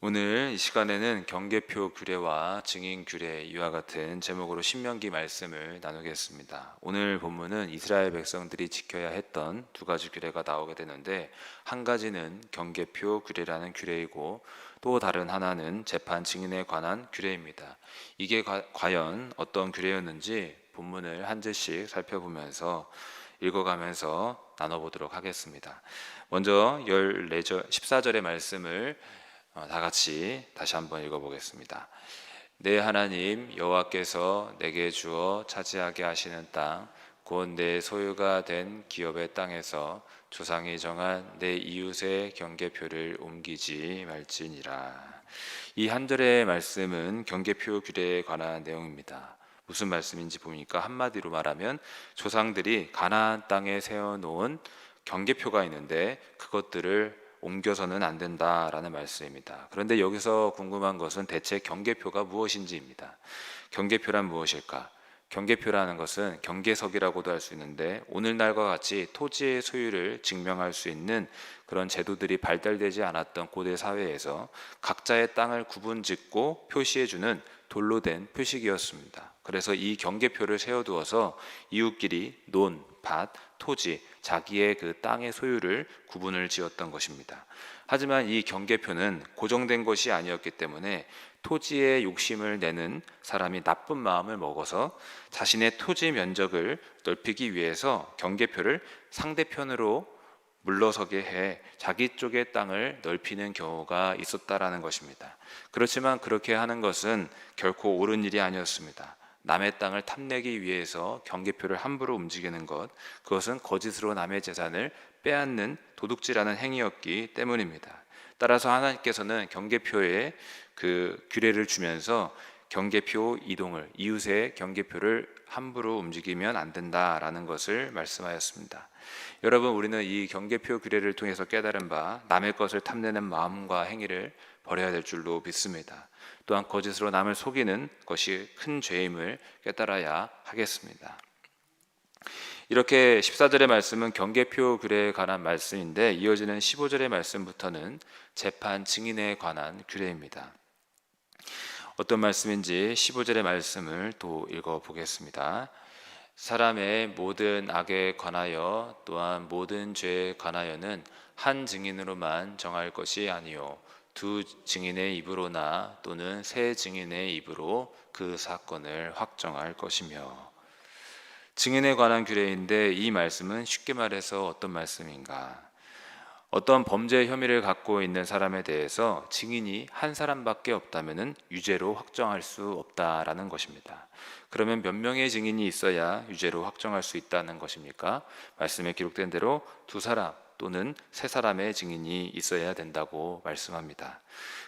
오늘 이 시간에는 경계표 규례와 증인 규례 이와 같은 제목으로 신명기 말씀을 나누겠습니다. 오늘 본문은 이스라엘 백성들이 지켜야 했던 두 가지 규례가 나오게 되는데, 한 가지는 경계표 규례라는 규례이고 또 다른 하나는 재판 증인에 관한 규례입니다. 이게 과연 어떤 규례였는지 본문을 한 절씩 살펴보면서 읽어가면서 나눠보도록 하겠습니다. 먼저 14절의 말씀을 다 같이 다시 한번 읽어보겠습니다. 내 하나님 여호와께서 내게 주어 차지하게 하시는 땅, 곧 내 소유가 된 기업의 땅에서 조상이 정한 내 이웃의 경계표를 옮기지 말지니라. 이 한 절의 말씀은 경계표 규례에 관한 내용입니다. 무슨 말씀인지 보니까 한마디로 말하면 조상들이 가나안 땅에 세워놓은 경계표가 있는데 그것들을 옮겨서는 안 된다라는 말씀입니다. 그런데 여기서 궁금한 것은 대체 경계표가 무엇인지입니다. 경계표란 무엇일까? 경계표라는 것은 경계석이라고도 할 수 있는데, 오늘날과 같이 토지의 소유를 증명할 수 있는 그런 제도들이 발달되지 않았던 고대 사회에서 각자의 땅을 구분짓고 표시해주는 돌로 된 표식이었습니다. 그래서 이 경계표를 세워두어서 이웃끼리 논, 밭, 토지, 자기의 그 땅의 소유를 구분을 지었던 것입니다. 하지만 이 경계표는 고정된 것이 아니었기 때문에 토지에 욕심을 내는 사람이 나쁜 마음을 먹어서 자신의 토지 면적을 넓히기 위해서 경계표를 상대편으로 물러서게 해 자기 쪽의 땅을 넓히는 경우가 있었다라는 것입니다. 그렇지만 그렇게 하는 것은 결코 옳은 일이 아니었습니다. 남의 땅을 탐내기 위해서 경계표를 함부로 움직이는 것, 그것은 거짓으로 남의 재산을 빼앗는 도둑질하는 행위였기 때문입니다. 따라서 하나님께서는 경계표에 그 규례를 주면서 경계표 이동을, 이웃의 경계표를 함부로 움직이면 안 된다라는 것을 말씀하였습니다. 여러분, 우리는 이 경계표 규례를 통해서 깨달은 바 남의 것을 탐내는 마음과 행위를 버려야 될 줄로 믿습니다. 또한 거짓으로 남을 속이는 것이 큰 죄임을 깨달아야 하겠습니다. 이렇게 14절의 말씀은 경계표 규례에 관한 말씀인데, 이어지는 15절의 말씀부터는 재판 증인에 관한 규례입니다. 어떤 말씀인지 15절의 말씀을 또 읽어보겠습니다. 사람의 모든 악에 관하여 또한 모든 죄에 관하여는 한 증인으로만 정할 것이 아니요 두 증인의 입으로나 또는 세 증인의 입으로 그 사건을 확정할 것이며. 증인에 관한 규례인데, 이 말씀은 쉽게 말해서 어떤 말씀인가? 어떤 범죄 혐의를 갖고 있는 사람에 대해서 증인이 한 사람밖에 없다면 유죄로 확정할 수 없다라는 것입니다. 그러면 몇 명의 증인이 있어야 유죄로 확정할 수 있다는 것입니까? 말씀에 기록된 대로 두 사람 또는 세 사람의 증인이 있어야 된다고 말씀합니다.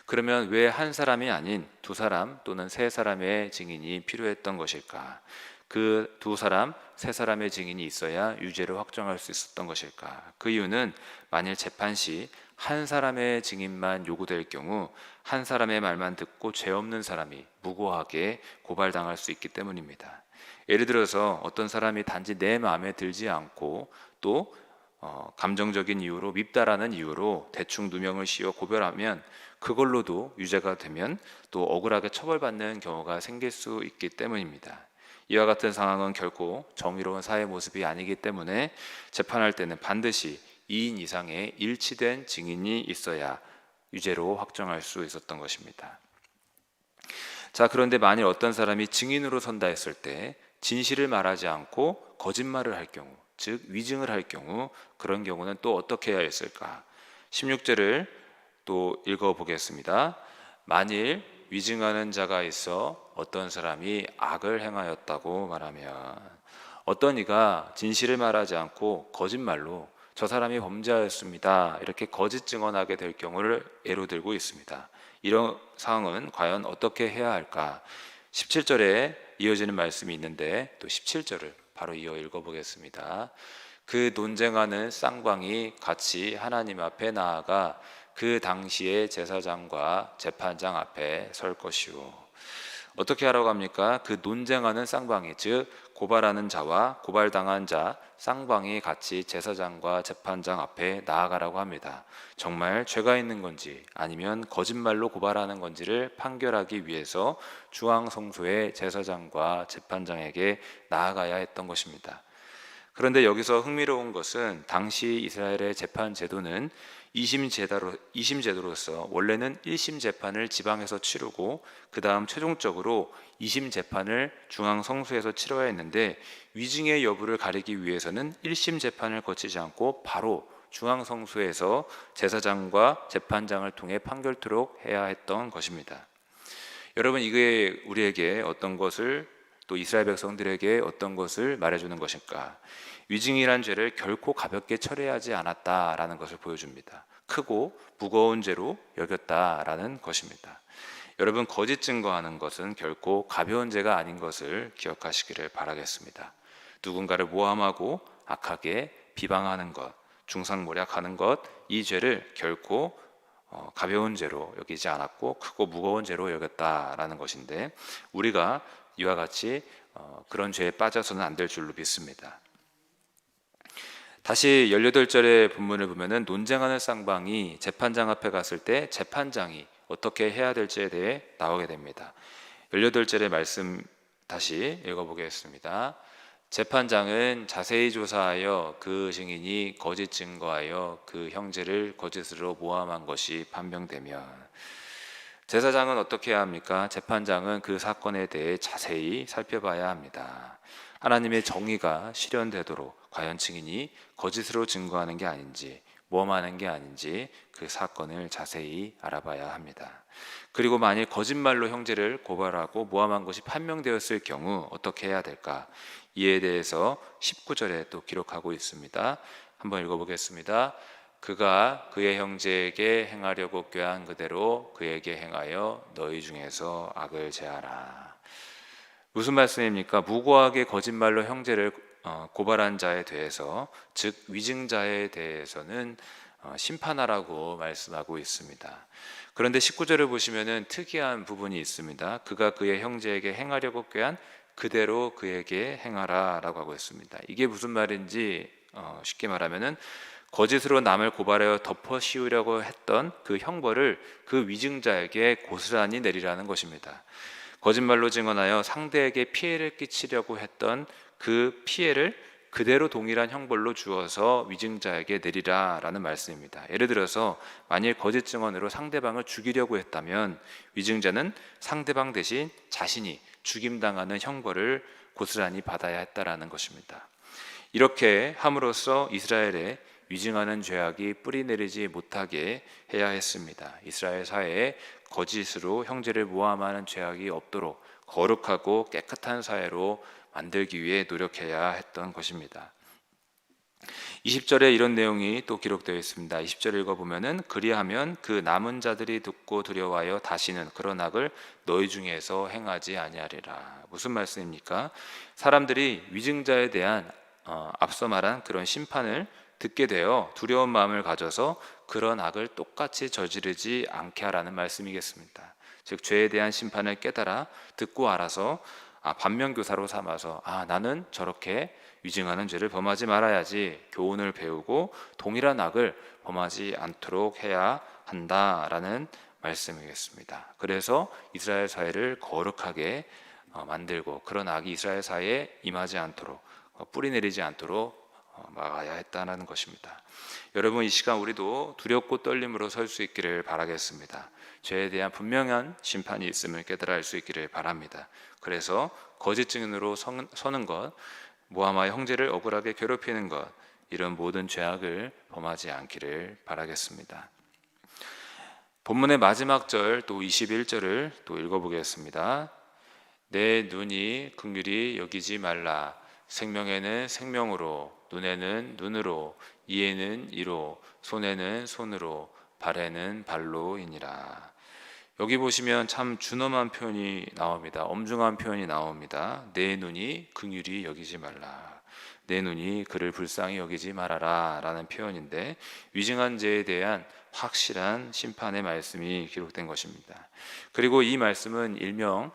그러면 왜 한 사람이 아닌 두 사람 또는 세 사람의 증인이 필요했던 것일까? 그 두 사람, 세 사람의 증인이 있어야 유죄를 확정할 수 있었던 것일까? 그 이유는 만일 재판 시 한 사람의 증인만 요구될 경우 한 사람의 말만 듣고 죄 없는 사람이 무고하게 고발당할 수 있기 때문입니다. 예를 들어서 어떤 사람이 단지 내 마음에 들지 않고 또 감정적인 이유로, 밉다라는 이유로 대충 누명을 씌워 고발하면 그걸로도 유죄가 되면 또 억울하게 처벌받는 경우가 생길 수 있기 때문입니다. 이와 같은 상황은 결코 정의로운 사회 모습이 아니기 때문에 재판할 때는 반드시 2인 이상의 일치된 증인이 있어야 유죄로 확정할 수 있었던 것입니다. 자, 그런데 만일 어떤 사람이 증인으로 선다 했을 때 진실을 말하지 않고 거짓말을 할 경우, 즉 위증을 할 경우, 그런 경우는 또 어떻게 해야 했을까? 16절을 또 읽어보겠습니다. 만일 위증하는 자가 있어 어떤 사람이 악을 행하였다고 말하면, 어떤 이가 진실을 말하지 않고 거짓말로 저 사람이 범죄하였습니다 이렇게 거짓 증언하게 될 경우를 예로 들고 있습니다. 이런 상황은 과연 어떻게 해야 할까? 17절에 이어지는 말씀이 있는데 또 17절을 바로 이어 읽어보겠습니다. 그 논쟁하는 쌍방이 같이 하나님 앞에 나아가 그 당시에 제사장과 재판장 앞에 설 것이요. 어떻게 하라고 합니까? 그 논쟁하는 쌍방이, 즉 고발하는 자와 고발당한 자 쌍방이 같이 제사장과 재판장 앞에 나아가라고 합니다. 정말 죄가 있는 건지 아니면 거짓말로 고발하는 건지를 판결하기 위해서 중앙성소의 제사장과 재판장에게 나아가야 했던 것입니다. 그런데 여기서 흥미로운 것은 당시 이스라엘의 재판 제도는 이심 제도로서 원래는 1심 재판을 지방에서 치르고 그 다음 최종적으로 2심 재판을 중앙 성소에서 치러야 했는데, 위증의 여부를 가리기 위해서는 1심 재판을 거치지 않고 바로 중앙 성소에서 제사장과 재판장을 통해 판결토록 해야 했던 것입니다. 여러분, 이게 우리에게 어떤 것을, 또 이스라엘 백성들에게 어떤 것을 말해주는 것일까? 위증이란 죄를 결코 가볍게 처리하지 않았다라는 것을 보여줍니다. 크고 무거운 죄로 여겼다라는 것입니다. 여러분, 거짓 증거하는 것은 결코 가벼운 죄가 아닌 것을 기억하시기를 바라겠습니다. 누군가를 모함하고 악하게 비방하는 것, 중상모략하는 것, 이 죄를 결코 가벼운 죄로 여기지 않았고 크고 무거운 죄로 여겼다라는 것인데, 우리가 이와 같이 그런 죄에 빠져서는 안 될 줄로 믿습니다. 다시 18절의 본문을 보면은 논쟁하는 쌍방이 재판장 앞에 갔을 때 재판장이 어떻게 해야 될지에 대해 나오게 됩니다. 18절의 말씀 다시 읽어보겠습니다. 재판장은 자세히 조사하여 그 증인이 거짓 증거하여 그 형제를 거짓으로 모함한 것이 판명되면, 제사장은 어떻게 해야 합니까? 재판장은 그 사건에 대해 자세히 살펴봐야 합니다. 하나님의 정의가 실현되도록 과연 증인이 거짓으로 증거하는 게 아닌지, 모험하는 게 아닌지 그 사건을 자세히 알아봐야 합니다. 그리고 만일 거짓말로 형제를 고발하고 모함한 것이 판명되었을 경우 어떻게 해야 될까? 이에 대해서 19절에 또 기록하고 있습니다. 한번 읽어보겠습니다. 그가 그의 형제에게 행하려고 꾀한 그대로 그에게 행하여 너희 중에서 악을 제하라. 무슨 말씀입니까? 무고하게 거짓말로 형제를 고발한 자에 대해서, 즉 위증자에 대해서는 심판하라고 말씀하고 있습니다. 그런데 19절을 보시면은 특이한 부분이 있습니다. 그가 그의 형제에게 행하려고 꾀한 그대로 그에게 행하라 라고 하고 있습니다. 이게 무슨 말인지 쉽게 말하면은 거짓으로 남을 고발하여 덮어 씌우려고 했던 그 형벌을 그 위증자에게 고스란히 내리라는 것입니다. 거짓말로 증언하여 상대에게 피해를 끼치려고 했던 그 피해를 그대로 동일한 형벌로 주어서 위증자에게 내리라라는 말씀입니다. 예를 들어서 만일 거짓 증언으로 상대방을 죽이려고 했다면 위증자는 상대방 대신 자신이 죽임당하는 형벌을 고스란히 받아야 했다라는 것입니다. 이렇게 함으로써 이스라엘의 위증하는 죄악이 뿌리내리지 못하게 해야 했습니다. 이스라엘 사회에 거짓으로 형제를 모함하는 죄악이 없도록 거룩하고 깨끗한 사회로 만들기 위해 노력해야 했던 것입니다. 20절에 이런 내용이 또 기록되어 있습니다. 20절 읽어보면은 그리하면 그 남은 자들이 듣고 두려워하여 다시는 그런 악을 너희 중에서 행하지 아니하리라. 무슨 말씀입니까? 사람들이 위증자에 대한 앞서 말한 그런 심판을 듣게 되어 두려운 마음을 가져서 그런 악을 똑같이 저지르지 않게 하라는 말씀이겠습니다. 즉 죄에 대한 심판을 깨달아 듣고 알아서 반면교사로 삼아서 나는 저렇게 위증하는 죄를 범하지 말아야지 교훈을 배우고 동일한 악을 범하지 않도록 해야 한다라는 말씀이겠습니다. 그래서 이스라엘 사회를 거룩하게 만들고 그런 악이 이스라엘 사회에 임하지 않도록 뿌리내리지 않도록 막아야 했다는 것입니다. 여러분, 이 시간 우리도 두렵고 떨림으로 설 수 있기를 바라겠습니다. 죄에 대한 분명한 심판이 있음을 깨달아 알 수 있기를 바랍니다. 그래서 거짓 증인으로 서는 것, 모함하여 형제를 억울하게 괴롭히는 것, 이런 모든 죄악을 범하지 않기를 바라겠습니다. 본문의 마지막 절 또 21절을 또 읽어보겠습니다. 내 눈이 긍휼히 여기지 말라. 생명에는 생명으로, 눈에는 눈으로, 이에는 이로, 손에는 손으로, 발에는 발로이니라. 여기 보시면 참 준엄한 표현이 나옵니다. 엄중한 표현이 나옵니다. 내 눈이 긍휼히 여기지 말라. 내 눈이 그를 불쌍히 여기지 말아라 라는 표현인데, 위증한 죄에 대한 확실한 심판의 말씀이 기록된 것입니다. 그리고 이 말씀은 일명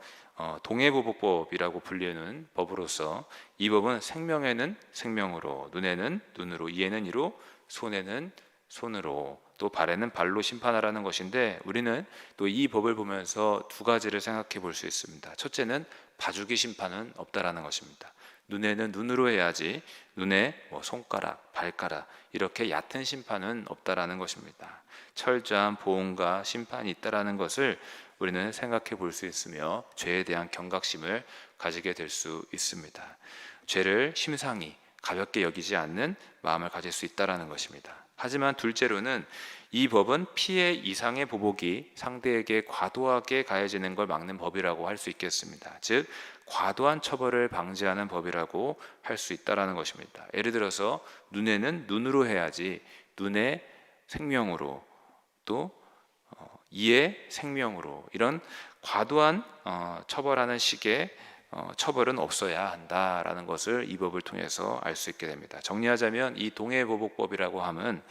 동해보복법이라고 불리는 법으로서 이 법은 생명에는 생명으로, 눈에는 눈으로, 이에는 이로, 손에는 손으로, 또 발에는 발로 심판하라는 것인데, 우리는 또 이 법을 보면서 두 가지를 생각해 볼 수 있습니다. 첫째는 봐주기 심판은 없다라는 것입니다. 눈에는 눈으로 해야지 눈에 손가락, 발가락 이렇게 얕은 심판은 없다라는 것입니다. 철저한 보응과 심판이 있다라는 것을 우리는 생각해 볼 수 있으며 죄에 대한 경각심을 가지게 될 수 있습니다. 죄를 심상히 가볍게 여기지 않는 마음을 가질 수 있다라는 것입니다. 하지만 둘째로는 이 법은 피해 이상의 보복이 상대에게 과도하게 가해지는 걸 막는 법이라고 할 수 있겠습니다. 즉 과도한 처벌을 방지하는 법이라고 할 수 있다라는 것입니다. 예를 들어서 눈에는 눈으로 해야지 눈의 생명으로, 또 이의 생명으로, 이런 과도한 처벌하는 식의 처벌은 없어야 한다라는 것을 이 법을 통해서 알 수 있게 됩니다. 정리하자면 이 동해보복법이라고 함은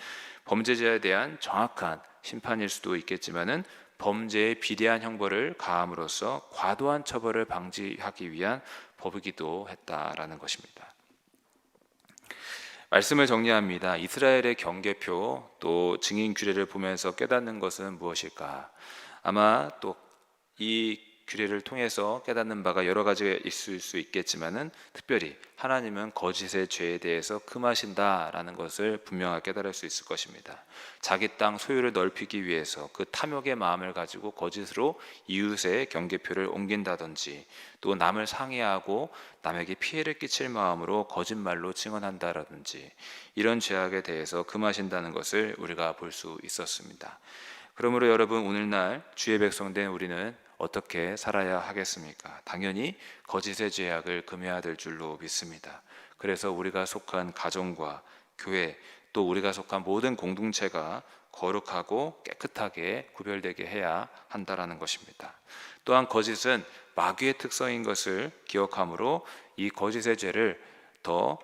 범죄자에 대한 정확한 심판일 수도 있겠지만은 범죄에 비례한 형벌을 가함으로써 과도한 처벌을 방지하기 위한 법이기도 했다라는 것입니다. 말씀을 정리합니다. 이스라엘의 경계표 또 증인 규례를 보면서 깨닫는 것은 무엇일까? 아마 또 이 규례를 통해서 깨닫는 바가 여러 가지가 있을 수 있겠지만은 특별히 하나님은 거짓의 죄에 대해서 금하신다라는 것을 분명하게 깨달을 수 있을 것입니다. 자기 땅 소유를 넓히기 위해서 그 탐욕의 마음을 가지고 거짓으로 이웃의 경계표를 옮긴다든지, 또 남을 상해하고 남에게 피해를 끼칠 마음으로 거짓말로 증언한다라든지, 이런 죄악에 대해서 금하신다는 것을 우리가 볼 수 있었습니다. 그러므로 여러분, 오늘날 주의 백성 된 우리는 어떻게 살아야 하겠습니까? 당연히 거짓의 죄악을 금해야 될 줄로 믿습니다. 그래서 우리가 속한 가정과 교회, 또 우리가 속한 모든 공동체가 거룩하고 깨끗하게 구별되게 해야 한다라는 것입니다. 또한 거짓은 마귀의 특성인 것을 기억하므로 이 거짓의 죄를 더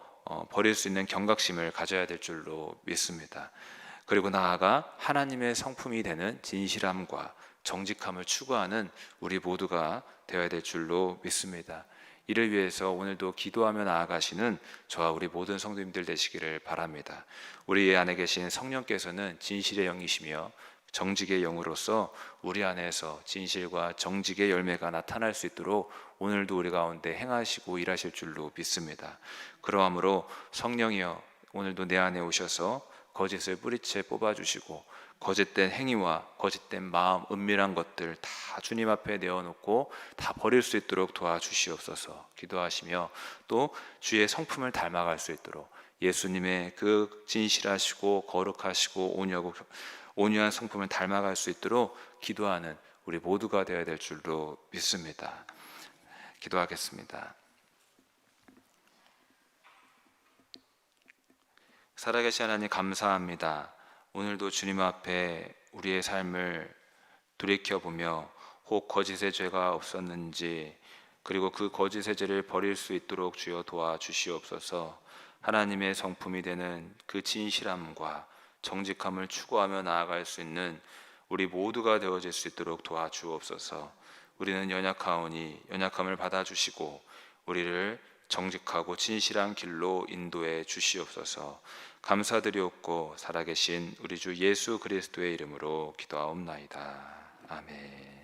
버릴 수 있는 경각심을 가져야 될 줄로 믿습니다. 그리고 나아가 하나님의 성품이 되는 진실함과 정직함을 추구하는 우리 모두가 되어야 될 줄로 믿습니다. 이를 위해서 오늘도 기도하며 나아가시는 저와 우리 모든 성도님들 되시기를 바랍니다. 우리 안에 계신 성령께서는 진실의 영이시며 정직의 영으로서 우리 안에서 진실과 정직의 열매가 나타날 수 있도록 오늘도 우리 가운데 행하시고 일하실 줄로 믿습니다. 그러므로 성령이여, 오늘도 내 안에 오셔서 거짓을 뿌리채 뽑아주시고 거짓된 행위와 거짓된 마음, 은밀한 것들 다 주님 앞에 내어놓고 다 버릴 수 있도록 도와주시옵소서 기도하시며, 또 주의 성품을 닮아갈 수 있도록 예수님의 그 진실하시고 거룩하시고 온유한 성품을 닮아갈 수 있도록 기도하는 우리 모두가 되어야 될 줄로 믿습니다. 기도하겠습니다. 살아계신 하나님, 감사합니다. 오늘도 주님 앞에 우리의 삶을 돌이켜보며 혹 거짓의 죄가 없었는지, 그리고 그 거짓의 죄를 버릴 수 있도록 주여 도와주시옵소서. 하나님의 성품이 되는 그 진실함과 정직함을 추구하며 나아갈 수 있는 우리 모두가 되어질 수 있도록 도와주옵소서. 우리는 연약하오니 연약함을 받아주시고 우리를 정직하고 진실한 길로 인도해 주시옵소서. 감사드리옵고 살아계신 우리 주 예수 그리스도의 이름으로 기도하옵나이다. 아멘.